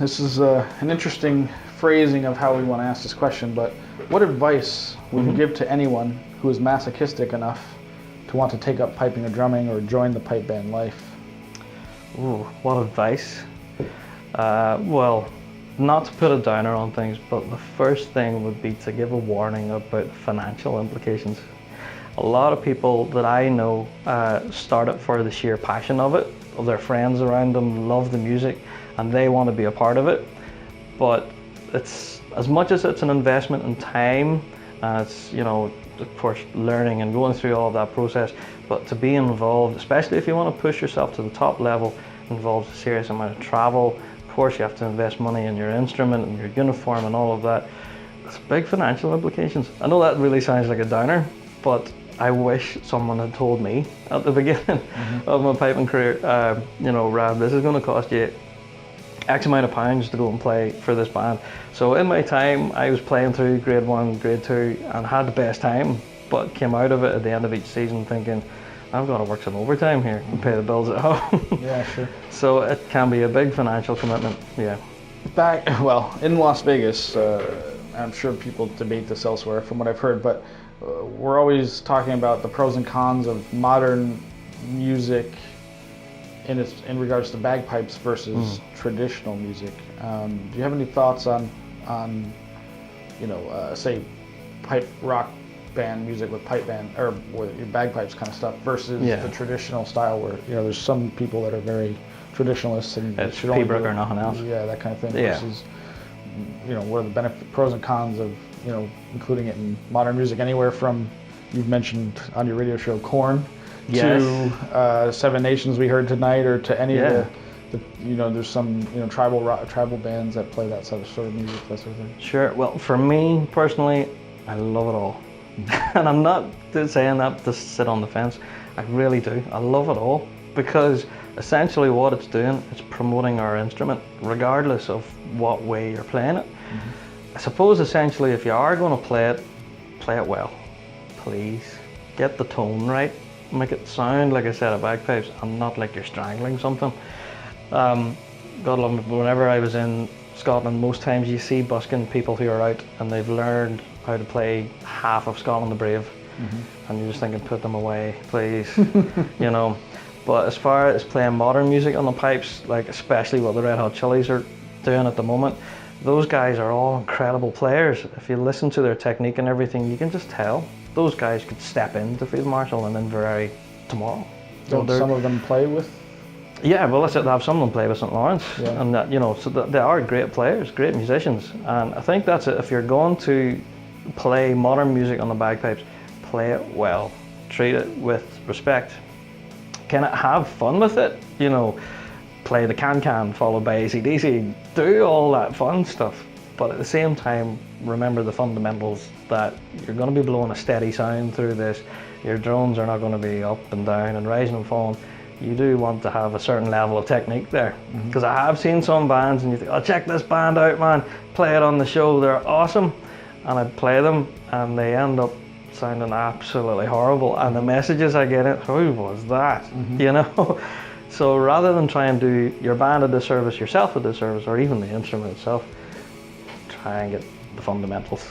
this is an interesting phrasing of how we want to ask this question, but what advice would you give to anyone who is masochistic enough to want to take up piping or drumming or join the pipe band life? Ooh, what advice? Well, not to put a downer on things, but the first thing would be to give a warning about financial implications. A lot of people that I know start it for the sheer passion of it. Their friends around them love the music and they want to be a part of it. But it's, as much as it's an investment in time, it's, you know, of course, learning and going through all of that process, but to be involved, especially if you want to push yourself to the top level, involves a serious amount of travel. Of course, you have to invest money in your instrument and your uniform and all of that. It's big financial implications. I know that really sounds like a downer, but I wish someone had told me at the beginning of my piping career, you know, Rab, this is going to cost you X amount of pounds to go and play for this band. So in my time, I was playing through grade 1, grade 2 and had the best time, but came out of it at the end of each season thinking, I've got to work some overtime here and pay the bills at home. Yeah, sure. So it can be a big financial commitment, yeah. Well, in Las Vegas, I'm sure people debate this elsewhere from what I've heard, but we're always talking about the pros and cons of modern music in regards to bagpipes versus traditional music. Do you have any thoughts on you know, say pipe rock band music with pipe band or with your bagpipes kind of stuff versus the traditional style where, you know, there's some people that are very traditionalists and it's Pembroke or nothing else. Yeah, that kind of thing. Versus, you know, what are the pros and cons of, you know, including it in modern music, anywhere from, you've mentioned on your radio show, Korn, to Seven Nations we heard tonight, or to any of the, you know, there's some, you know, tribal bands that play that sort of music, that sort of thing. Sure. Well, for me personally, I love it all. And I'm not saying that to sit on the fence. I really do. I love it all because essentially what it's doing, it's promoting our instrument regardless of what way you're playing it. I suppose essentially if you are going to play it well. Please get the tone right. Make it sound like a set of bagpipes and not like you're strangling something. God love me, whenever I was in Scotland, most times you see busking people who are out and they've learned how to play half of Scotland the Brave, and you're just thinking, put them away, please. You know. But as far as playing modern music on the pipes, like especially what the Red Hot Chilies are doing at the moment, those guys are all incredible players. If you listen to their technique and everything, you can just tell those guys could step into Field Marshal and Inverary tomorrow. Don't some of them play with? Yeah, well, that's it. They have some of them play with St. Lawrence, and that, you know, so they are great players, great musicians, and I think that's it. If you're going to play modern music on the bagpipes, play it well, treat it with respect, kind of have fun with it. You know, play the can followed by AC/DC, do all that fun stuff, but at the same time, remember the fundamentals that you're going to be blowing a steady sound through this. Your drones are not going to be up and down and rising and falling. You do want to have a certain level of technique there, because I have seen some bands and you think, oh, check this band out, man, play it on the show, they're awesome, and I'd play them and they end up sounding absolutely horrible, and the messages I get, who was that, you know? So rather than try and do your band a disservice, yourself a disservice, or even the instrument itself, try and get the fundamentals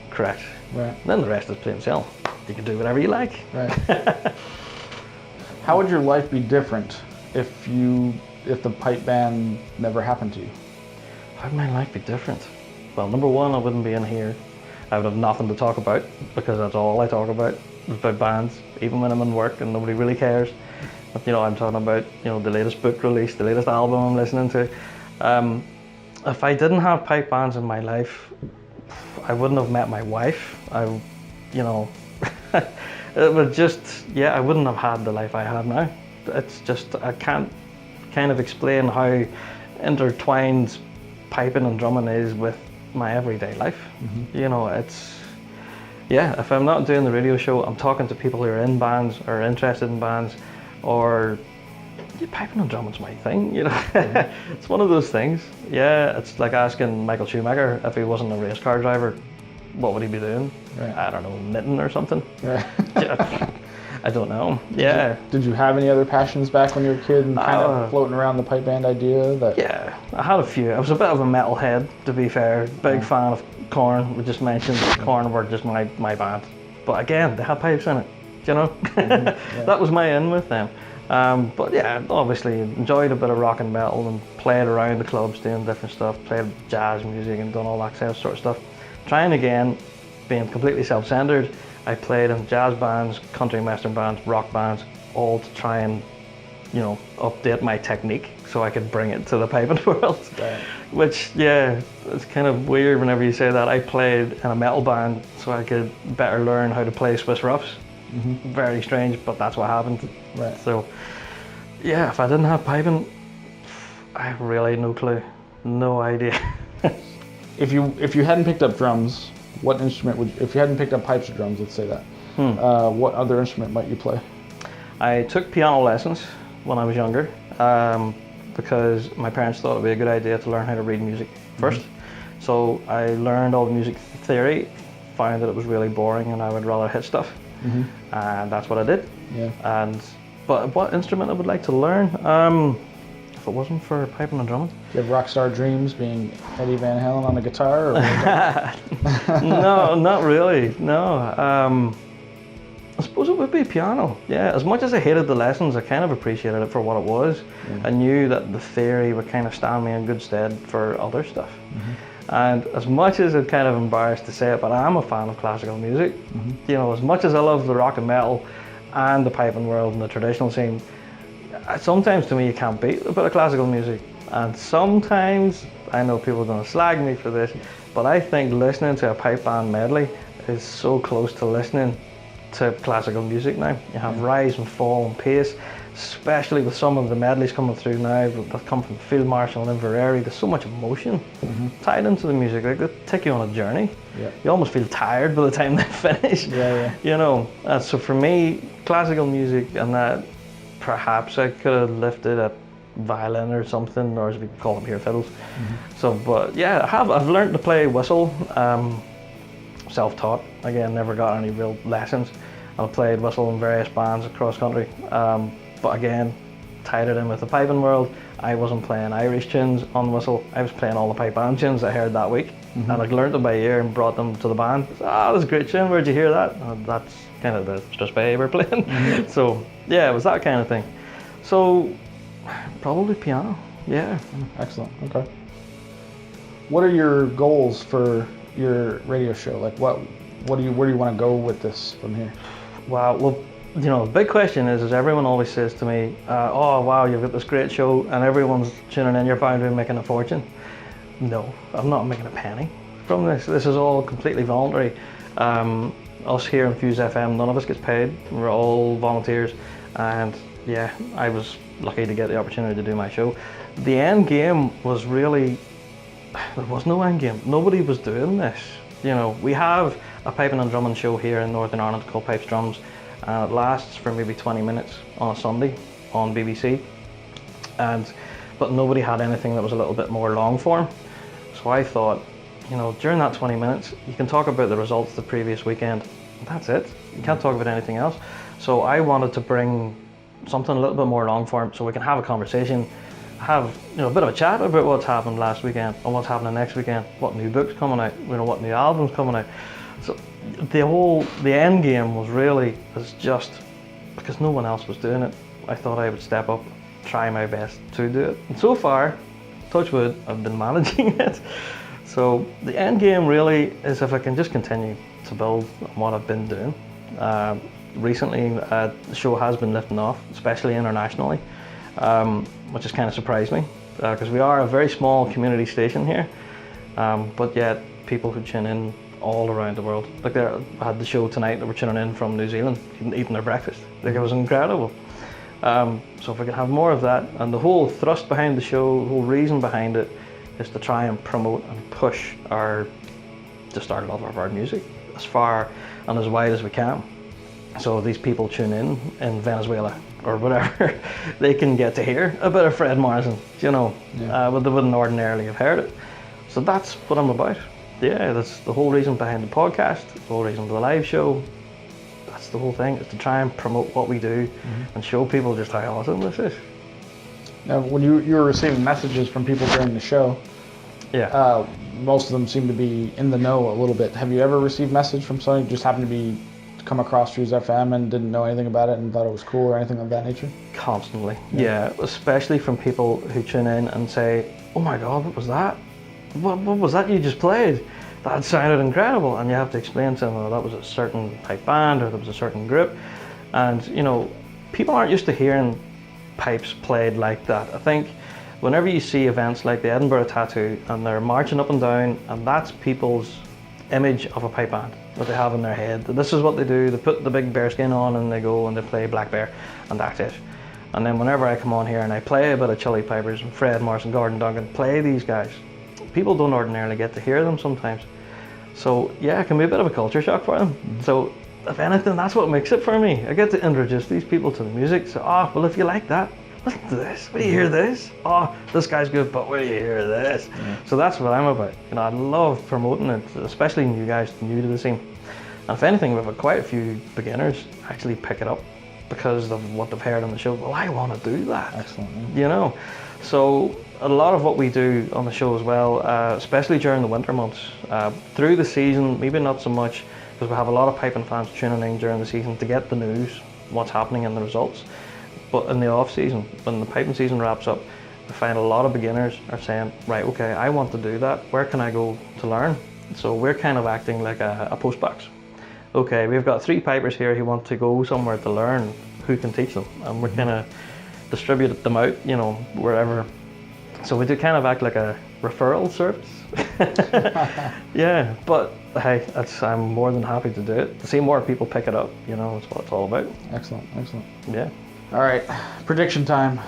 correct. Right. Then the rest is plain sailing. You can do whatever you like. Right. How would your life be different if the pipe band never happened to you? How would my life be different? Well, number one, I wouldn't be in here. I would have nothing to talk about, because that's all I talk about bands, even when I'm in work and nobody really cares. But, you know, I'm talking about, you know, the latest book release, the latest album I'm listening to. If I didn't have pipe bands in my life, I wouldn't have met my wife. You know, it would just, I wouldn't have had the life I have now. It's just, I can't kind of explain how intertwined piping and drumming is with my everyday life. You know, it's, if I'm not doing the radio show, I'm talking to people who are in bands or interested in bands, or piping and drumming's my thing, you know. It's one of those things. Yeah, it's like asking Michael Schumacher if he wasn't a race car driver, what would he be doing? Right. I don't know, knitting or something. Right. I don't know. Yeah. Did you have any other passions back when you were a kid and kind of floating around the pipe band idea? Yeah, I had a few. I was a bit of a metalhead, to be fair. Big fan of Korn. We just mentioned Korn were just my band. But again, they had pipes in it, you know? That was my in with them. But yeah, obviously enjoyed a bit of rock and metal and played around the clubs doing different stuff, played jazz music and done all that sort of stuff. Trying again, being completely self-centered, I played in jazz bands, country and western bands, rock bands, all to try and, you know, update my technique so I could bring it to the piping world. Right. Which, yeah, it's kind of weird whenever you say that. I played in a metal band so I could better learn how to play Swiss roughs. Very strange, but that's what happened. Right. So, yeah, if I didn't have piping, I have really no clue, no idea. If you hadn't picked up drums, what instrument would? If you hadn't picked up pipes or drums, let's say that. What other instrument might you play? I took piano lessons when I was younger because my parents thought it would be a good idea to learn how to read music first. So I learned all the music theory, found that it was really boring and I would rather hit stuff. And that's what I did. Yeah. But what instrument I would like to learn? If it wasn't for piping and drumming. Do you have rock star dreams, being Eddie Van Halen on the guitar? Or No, not really. No. I suppose it would be piano. Yeah. As much as I hated the lessons, I kind of appreciated it for what it was. I knew that the theory would kind of stand me in good stead for other stuff. And as much as it's kind of embarrassed to say it, but I am a fan of classical music. You know, as much as I love the rock and metal and the piping world and the traditional scene, sometimes to me you can't beat a bit of classical music. And sometimes, I know people are going to slag me for this, but I think listening to a pipe band medley is so close to listening to classical music now. You have rise and fall and pace, especially with some of the medleys coming through now that come from Field Marshal and Inverary. There's so much emotion tied into the music. Like, they take you on a journey. You almost feel tired by the time they finish. You know, so for me, classical music and that, perhaps I could have lifted a violin or something, or as we call them here, fiddles. So, but yeah, I've learned to play whistle, self-taught. Again, never got any real lessons. I played whistle in various bands across country. But again, tied it in with the piping world. I wasn't playing Irish tunes on whistle. I was playing all the pipe band tunes I heard that week. And I learned them by ear and brought them to the band. That's a great tune, where'd you hear that? That's kind of the stress bay we're playing. So yeah, it was that kind of thing. So probably piano, yeah. Excellent, okay. What are your goals for your radio show? Like where do you want to go with this from here? Wow, well, you know, the big question is everyone always says to me, oh wow, you've got this great show and everyone's tuning in, you're bound to be making a fortune. No, I'm not making a penny from this. This is all completely voluntary. Us here in Fuse FM, none of us gets paid. We're all volunteers. And yeah, I was lucky to get the opportunity to do my show. The end game was really, there was no end game. Nobody was doing this. You know, we have a piping and drumming show here in Northern Ireland called Pipes Drums. And it lasts for maybe 20 minutes on a Sunday on BBC. But nobody had anything that was a little bit more long form. So I thought, you know, during that 20 minutes, you can talk about the results the previous weekend. That's it. You can't talk about anything else. So I wanted to bring something a little bit more long form so we can have a conversation, have, you know, a bit of a chat about what's happened last weekend and what's happening next weekend, what new books coming out, you know, what new albums coming out. So the end game was just because no one else was doing it. I thought I would step up, try my best to do it. And so far, touch wood, I've been managing it. So the end game really is if I can just continue to build on what I've been doing. Recently, the show has been lifting off, especially internationally, which has kind of surprised me because we are a very small community station here, but yet people who tune in all around the world. Like I had the show tonight that were tuning in from New Zealand, eating their breakfast. Like, it was incredible. So if we can have more of that, and the whole thrust behind the show, the whole reason behind it, is to try and promote and push our love of our music as far and as wide as we can. So these people tune in Venezuela or whatever, they can get to hear a bit of Fred Morrison, you know, but they wouldn't ordinarily have heard it. So that's what I'm about. Yeah, that's the whole reason behind the podcast, the whole reason for the live show. that's the whole thing, is to try and promote what we do and show people just how awesome this is. Now, when you were receiving messages from people during the show, Yeah. most of them seem to be in the know a little bit. Have you ever received message from somebody who just happened to come across Choose FM and didn't know anything about it and thought it was cool or anything of that nature? Constantly. Yeah, especially from people who tune in and say, oh my God, what was that? What was that you just played? That sounded incredible. And you have to explain to them, oh, that was a certain pipe band or that was a certain group. And, you know, people aren't used to hearing pipes played like that. I think whenever you see events like the Edinburgh Tattoo and they're marching up and down, and that's people's image of a pipe band that they have in their head. This is what they do. They put the big bear skin on and they go and they play Black Bear, and that's it. And then whenever I come on here and I play a bit of Chili Pipers and Fred Morrison, Gordon Duncan, play these guys, people don't ordinarily get to hear them sometimes. So yeah, it can be a bit of a culture shock for them. So if anything, that's what makes it for me. I get to introduce these people to the music. So, well, if you like that, listen to this. Wait, do you hear this? Oh, this guy's good, but wait, do you hear this? Yeah. So that's what I'm about. You know, I love promoting it, especially new guys new to the scene. And if anything, we've had quite a few beginners actually pick it up because of what they've heard on the show. Well, I want to do that. Excellent. Yeah. You know, so a lot of what we do on the show as well, especially during the winter months, through the season, maybe not so much, because we have a lot of piping fans tuning in during the season to get the news, what's happening and the results. But in the off season, when the piping season wraps up, I find a lot of beginners are saying, right, okay, I want to do that. Where can I go to learn? So we're kind of acting like a post box. Okay, we've got 3 pipers here who want to go somewhere to learn. Who can teach them? And we're kind of distribute them out, you know, wherever. So we do kind of act like a referral service. Yeah, but hey, I'm more than happy to do it. To see more people pick it up, you know, that's what it's all about. Excellent, excellent. Yeah. All right, prediction time.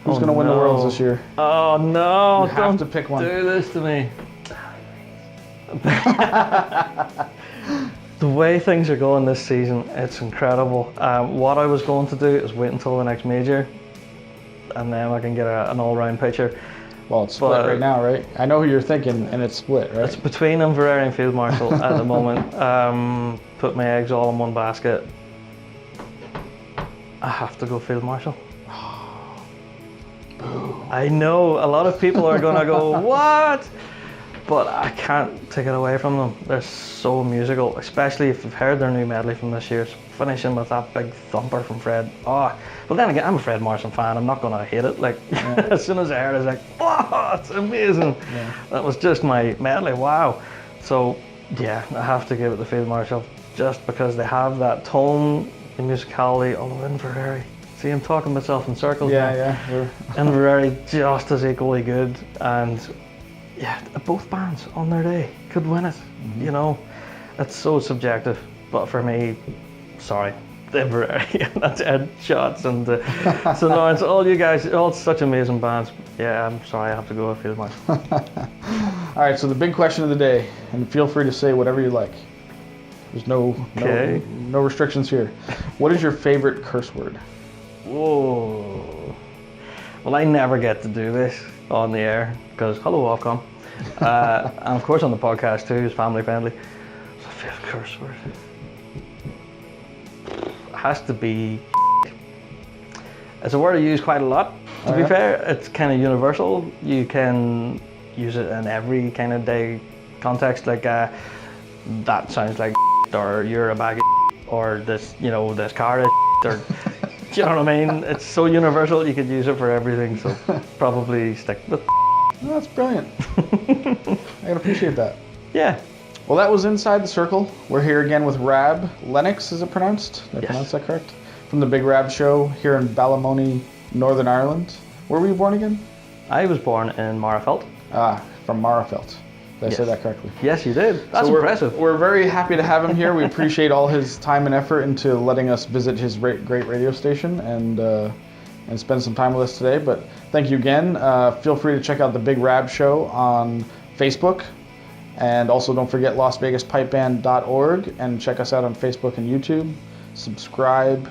Who's going to win the Worlds this year? Oh no! You have to pick one. Do this to me. The way things are going this season, it's incredible. What I was going to do is wait until the next major, and then I can get an all-round picture. Well, it's split right now, right? I know who you're thinking, and it's split, right? It's between Inverary and Field Marshal at the moment. Put my eggs all in one basket. I have to go Field Marshal. I know a lot of people are going to go, what? But I can't take it away from them. They're so musical, especially if you've heard their new medley from this year. Finishing with that big thumper from Fred. Oh, but then again, I'm a Fred Morrison fan. I'm not going to hate it. Like, yeah. As soon as I heard it, I was like, oh, it's amazing. Yeah. That was just my medley, wow. So, yeah, I have to give it to Field Marshal just because they have that tone, the musicality, although Inverary. See, I'm talking myself in circles. Yeah. Inverary just as equally good, and yeah, both bands on their day could win it. You know, it's so subjective, but for me, sorry, Inverary, that's Ed Shots and St. Lawrence, all you guys, all such amazing bands. Yeah, I'm sorry, I have to go with Field Marshal. All right, so the big question of the day, and feel free to say whatever you like. There's no restrictions here. What is your favorite curse word? Whoa. Well, I never get to do this on the air because hello Ofcom. And of course on the podcast too, it's family friendly. So favorite curse word. It has to be. It's a word I use quite a lot. To be fair, it's kind of universal. You can use it in every kind of day context. Like that sounds like, or you're a bag of, or this, you know, this car is, or. Do you know what I mean? It's so universal, you could use it for everything, so probably stick with No, that's brilliant. I can appreciate that. Yeah. Well, that was Inside the Circle. We're here again with Rab Lennox, is it pronounced? Did I pronounce that correct? From the Big Rab Show here in Ballymoney, Northern Ireland. Where were you born again? I was born in Marafelt. From Marafelt. Did I say that correctly? Yes, you did. That's impressive. We're very happy to have him here. We appreciate all his time and effort into letting us visit his great radio station and spend some time with us today. But thank you again. Feel free to check out the Big Rab Show on Facebook. And also don't forget LasVegasPipeBand.org and check us out on Facebook and YouTube. Subscribe.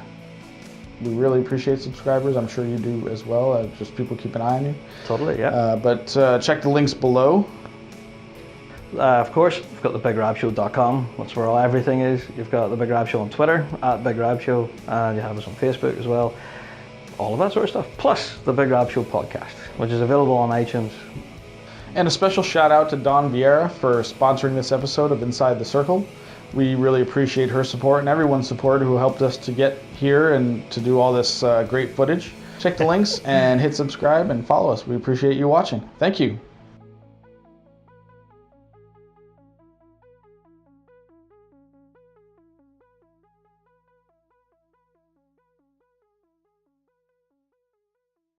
We really appreciate subscribers. I'm sure you do as well. Just people keep an eye on you. Totally, yeah. But check the links below. Of course, you've got the BigRabShow.com. That's where everything is. You've got the Big Rab Show on Twitter, at Big Rab Show, and you have us on Facebook as well. All of that sort of stuff. Plus the Big Rab Show podcast, which is available on iTunes. And a special shout out to Dawn Vieira for sponsoring this episode of Inside the Circle. We really appreciate her support and everyone's support who helped us to get here and to do all this great footage. Check the links and hit subscribe and follow us. We appreciate you watching. Thank you.